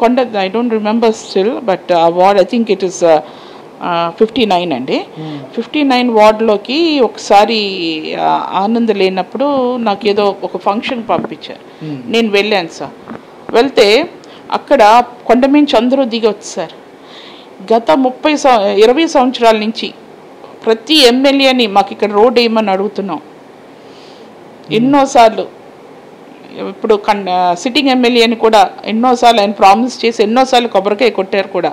కొండ, I don't remember still, but ఆ ward I think it is 59 అండి. 59 వార్డులోకి ఒకసారి ఆనంద్ లేనప్పుడు నాకు ఏదో ఒక ఫంక్షన్ పంపించారు, నేను వెళ్ళాను సార్. వెళ్తే అక్కడ కొండ మించి అందరూ దిగి వచ్చారు. గత 20 సంవత్సరాల నుంచి ప్రతి ఎమ్మెల్యేని మాకు ఇక్కడ రోడ్ వేయమని అడుగుతున్నాం ఎన్నోసార్లు. ఇప్పుడు సిట్టింగ్ ఎమ్మెల్యేని కూడా ఎన్నోసార్లు ఆయన ప్రామిస్ చేసి ఎన్నోసార్లు కొబ్బరికాయ కొట్టారు కూడా,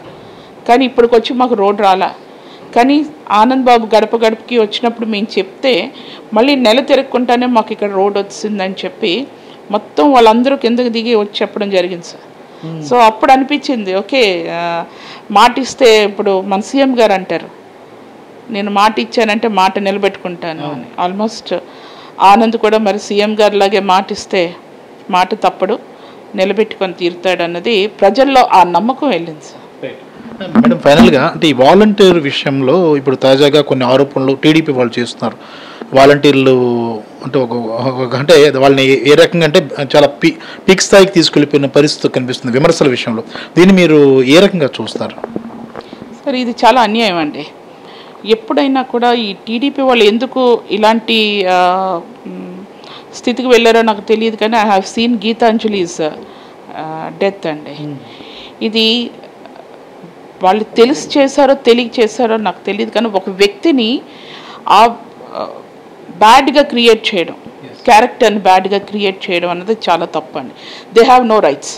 కానీ ఇప్పటికి వచ్చి మాకు రోడ్ రాలా. కానీ ఆనంద్ బాబు గడప గడపకి వచ్చినప్పుడు మేము చెప్తే మళ్ళీ నెల తిరగకుండానే మాకు ఇక్కడ రోడ్ వచ్చిందని చెప్పి మొత్తం వాళ్ళందరూ కిందకి దిగి వచ్చి చెప్పడం జరిగింది సార్. సో అప్పుడు అనిపించింది, ఓకే మాట ఇస్తే, ఇప్పుడు మన సీఎం గారు అంటారు నేను మాట ఇచ్చానంటే మాట నిలబెట్టుకుంటాను అని. ఆల్మోస్ట్ ఆనంద్ కూడా మరి సీఎం గారు లాగే మాట ఇస్తే మాట తప్పడు, నిలబెట్టుకొని తీరుతాడు అన్నది ప్రజల్లో ఆ నమ్మకం వెళ్ళింది సార్. మేడం, ఫైనల్గా అంటే ఈ వాలంటీర్ విషయంలో ఇప్పుడు తాజాగా కొన్ని ఆరోపణలు టీడీపీ వాళ్ళు చేస్తున్నారు. వాలంటీర్లు అంటే అంటే వాళ్ళని ఏ రకంగా అంటే చాలా పీక్ స్థాయికి తీసుకెళ్ళిపోయిన పరిస్థితి కనిపిస్తుంది విమర్శల విషయంలో. దీన్ని మీరు ఏ రకంగా చూస్తారు? సార్ ఇది చాలా అన్యాయం అండి. ఎప్పుడైనా కూడా ఈ టీడీపీ వాళ్ళు ఎందుకు ఇలాంటి స్థితికి వెళ్ళారో నాకు తెలియదు, కానీ ఐ హ్యావ్ సీన్ గీతాంజలి's డెత్ అండి. ఇది వాళ్ళు తెలిసి చేశారో తెలియక చేశారో నాకు తెలియదు, కానీ ఒక వ్యక్తిని బ్యాడ్గా క్రియేట్ చేయడం, క్యారెక్టర్ని బ్యాడ్గా క్రియేట్ చేయడం అన్నది చాలా తప్పండి. దే హ్యావ్ నో రైట్స్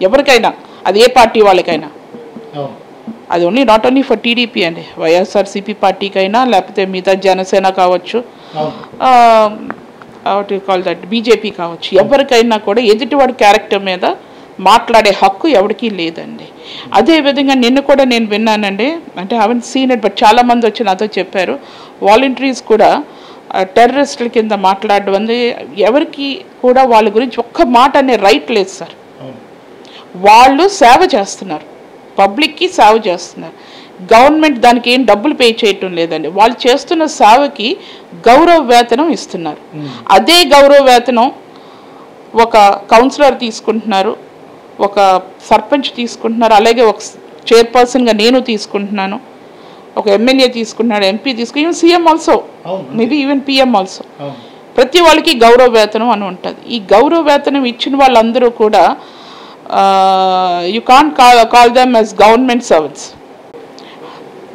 ఎవరికైనా, అది ఏ పార్టీ వాళ్ళకైనా. అది only not only for TDP అండి, వైఎస్ఆర్సీపీ పార్టీకైనా లేకపోతే మిగతా జనసేన కావచ్చు, what you call that BJP కావచ్చు, ఎవరికైనా కూడా ఎదుటివాడి క్యారెక్టర్ మీద మాట్లాడే హక్కు ఎవరికీ లేదండి. అదేవిధంగా నిన్న కూడా నేను విన్నానండి, అంటే హవెంట్ సీన్ ఇట్, బట్ చాలామంది వచ్చి నాతో చెప్పారు వాలంటీర్స్ కూడా టెర్రరిస్టుల కింద మాట్లాడడం అంది. ఎవరికి కూడా వాళ్ళ గురించి ఒక్క మాట అనే రైట్ లేదు సార్. వాళ్ళు సేవ చేస్తున్నారు, పబ్లిక్కి సేవ చేస్తున్నారు. గవర్నమెంట్ దానికి ఏం డబ్బులు పే చేయటం లేదండి. వాళ్ళు చేస్తున్న సేవకి గౌరవ వేతనం ఇస్తున్నారు. అదే గౌరవ వేతనం ఒక కౌన్సిలర్ తీసుకుంటున్నారు, ఒక సర్పంచ్ తీసుకుంటున్నారు, అలాగే ఒక చైర్పర్సన్గా నేను తీసుకుంటున్నాను, ఒక ఎమ్మెల్యే తీసుకుంటున్నాడు, ఎంపీ తీసుకుని, even CM also, maybe even PM also. ప్రతి వాళ్ళకి గౌరవ వేతనం అని ఉంటుంది. ఈ గౌరవ వేతనం ఇచ్చిన వాళ్ళందరూ కూడా you can't call them as government servants.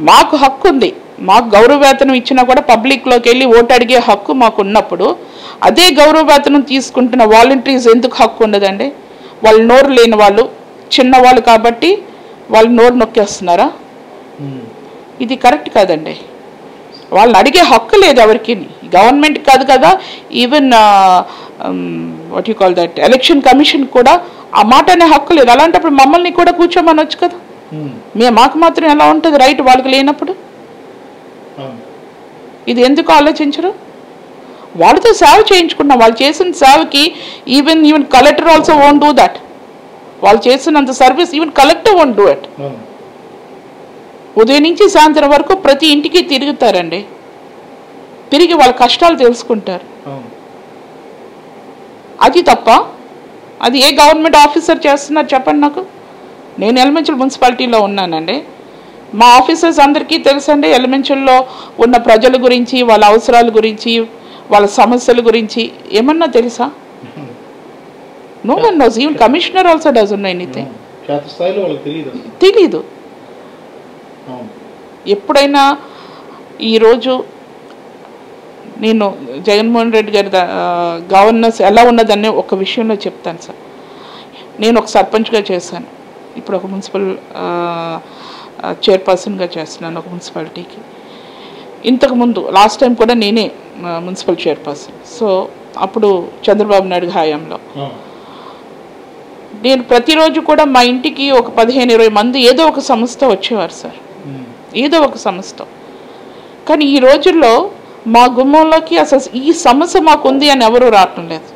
మాకు హక్కు ఉంది, మాకు గౌరవ వేతనం ఇచ్చినా కూడా పబ్లిక్లోకి వెళ్ళి ఓటు అడిగే హక్కు మాకు ఉన్నప్పుడు అదే గౌరవ వేతనం తీసుకుంటున్న వాలంటీర్స్ ఎందుకు హక్కు ఉండదండి? వాళ్ళు నోరు లేని వాళ్ళు, చిన్నవాళ్ళు కాబట్టి వాళ్ళు నోరు నొక్కేస్తున్నారా? ఇది కరెక్ట్ కాదండి. వాళ్ళని అడిగే హక్కు లేదు ఎవరికి, గవర్నమెంట్ కాదు కదా, even what you call that election commission కూడా ఆ మాట అనే హక్కు లేదు. అలాంటప్పుడు మమ్మల్ని కూడా కూర్చోమనొచ్చు కదా. మాకు మాత్రం ఎలా ఉంటుంది రైట్ వాళ్ళకి లేనప్పుడు? ఇది ఎందుకు ఆలోచించరు? వాళ్ళతో సేవ చేయించుకున్నాం, వాళ్ళు చేసిన సేవకి even collector also won't do that. వాళ్ళు చేసినంత service even collector won't do it. ఉదయం నుంచి సాయంత్రం వరకు ప్రతి ఇంటికి తిరుగుతారండి, తిరిగి వాళ్ళ కష్టాలు తెలుసుకుంటారు. అది తప్ప? అది ఏ గవర్నమెంట్ ఆఫీసర్ చేస్తున్నారు చెప్పండి నాకు. నేను ఎలమంచిల్ మున్సిపాలిటీలో ఉన్నానండి, మా ఆఫీసర్స్ అందరికీ తెలుసండి ఎలమంచిల్లో ఉన్న ప్రజల గురించి, వాళ్ళ అవసరాల గురించి, వాళ్ళ సమస్యల గురించి ఏమన్నా తెలుసా? No one knows. Even commissioner also doesn't know anything. తెలీదు. ఎప్పుడైనా ఈరోజు నేను జగన్మోహన్ రెడ్డి గారి గవర్నెన్స్ ఎలా ఉన్నదని ఒక విషయంలో చెప్తాను సార్. నేను ఒక సర్పంచ్గా చేశాను, ఇప్పుడు ఒక మున్సిపల్ చైర్పర్సన్గా చేస్తున్నాను ఒక మున్సిపాలిటీకి. ఇంతకుముందు లాస్ట్ టైం కూడా నేనే మున్సిపల్ చైర్పర్సన్. సో అప్పుడు చంద్రబాబు నాయుడు హయాంలో నేను ప్రతిరోజు కూడా మా ఇంటికి ఒక 15-20 మంది ఏదో ఒక సంస్థ వచ్చేవారు సార్, ఏదో ఒక సంస్థ. కానీ ఈ రోజుల్లో మా గుమ్మంలోకి అసలు ఈ సమస్య మాకుంది అని ఎవరూ రావటం లేదు.